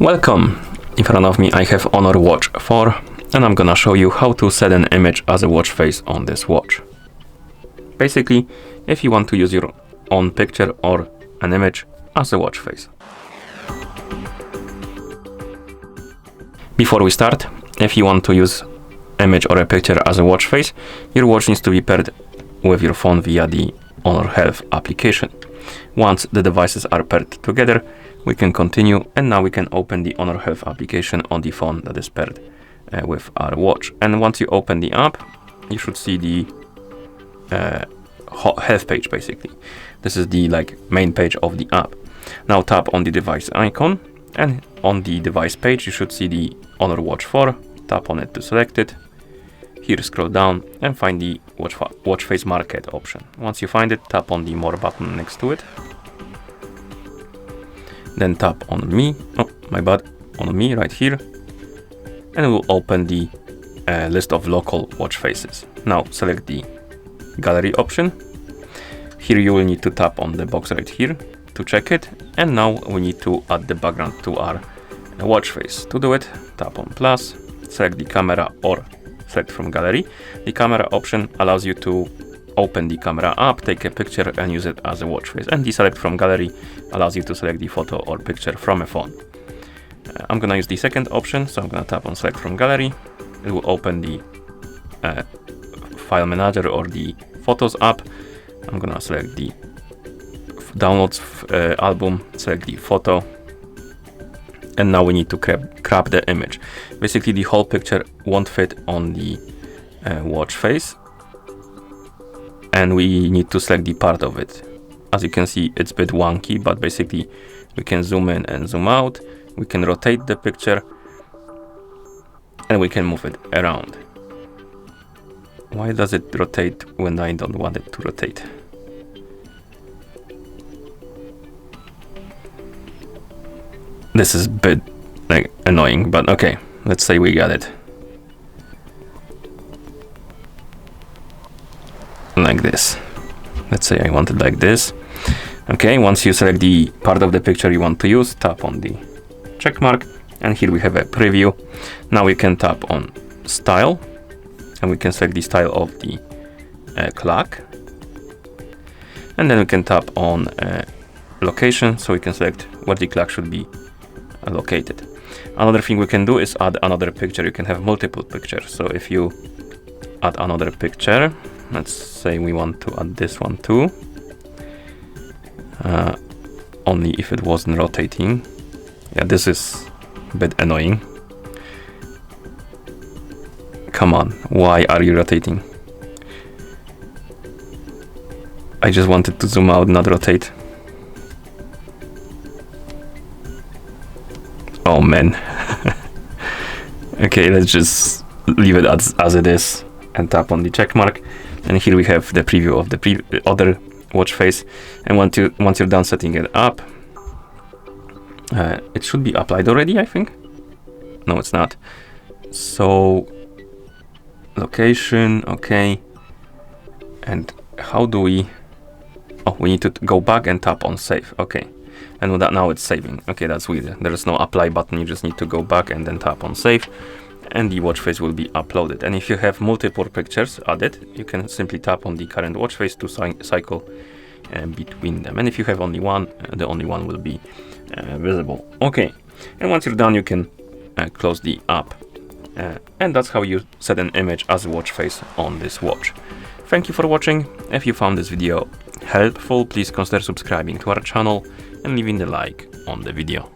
Welcome! In front of me I have Honor Watch 4 and I'm gonna show you how to set an image as a watch face on this watch. Basically, if you want to use your own picture or an image as a watch face. Before we start, if you want to use image or a picture as a watch face, your watch needs to be paired with your phone via the Honor Health application. Once the devices are paired together, we can continue, and now we can open the Honor Health application on the phone that is paired with our watch. And once you open the app, you should see the health page. Basically, this is the main page of the app. Now tap on the device icon, and on the device page you should see the Honor Watch 4. Tap on it to select it. Here scroll down and find the watch face market option. Once you find it, tap on the more button next to it. Then tap on me, on me right here, and it will open the list of local watch faces. Now select the gallery option. Here you will need to tap on the box right here to check it, and now we need to add the background to our watch face. To do it, tap on plus, select the camera or select from gallery. The camera option allows you to open the camera app, take a picture and use it as a watch face, and the select from gallery allows you to select the photo or picture from a phone. I'm gonna use the second option, so I'm gonna tap on select from gallery. It will open the file manager or the photos app. I'm gonna select the downloads album, select the photo, and now we need to crop the image. Basically the whole picture won't fit on the watch face, and we need to select the part of it. As you can see, it's a bit wonky, but basically we can zoom in and zoom out, we can rotate the picture, and we can move it around. Why does it rotate when I don't want it to rotate? This is a bit annoying, but okay, let's say we got it. Like this. Let's say I want it like this. Okay, once you select the part of the picture you want to use, tap on the check mark, and here we have a preview. Now we can tap on style, and we can select the style of the clock, and then we can tap on location, so we can select where the clock should be located. Another thing we can do is add another picture. You can have multiple pictures, so if you add another picture, let's say we want to add this one too, only if it wasn't rotating. Yeah, this is a bit annoying. Come on, why are you rotating? I just wanted to zoom out, not rotate. Oh man. Okay, let's just leave it as it is and tap on the check mark. And here we have the preview of the other watch face. And once you're done setting it up, it should be applied already, I think. No, it's not. So location, okay. And how do we? Oh, we need to go back and tap on save. Okay. And with that, now it's saving. Okay, that's weird. There is no apply button. You just need to go back and then tap on save, and the watch face will be uploaded. And if you have multiple pictures added, you can simply tap on the current watch face to cycle between them. And if you have only one, the only one will be visible. Okay, and once you're done, you can close the app. And that's how you set an image as a watch face on this watch. Thank you for watching. If you found this video helpful, please consider subscribing to our channel and leaving the like on the video.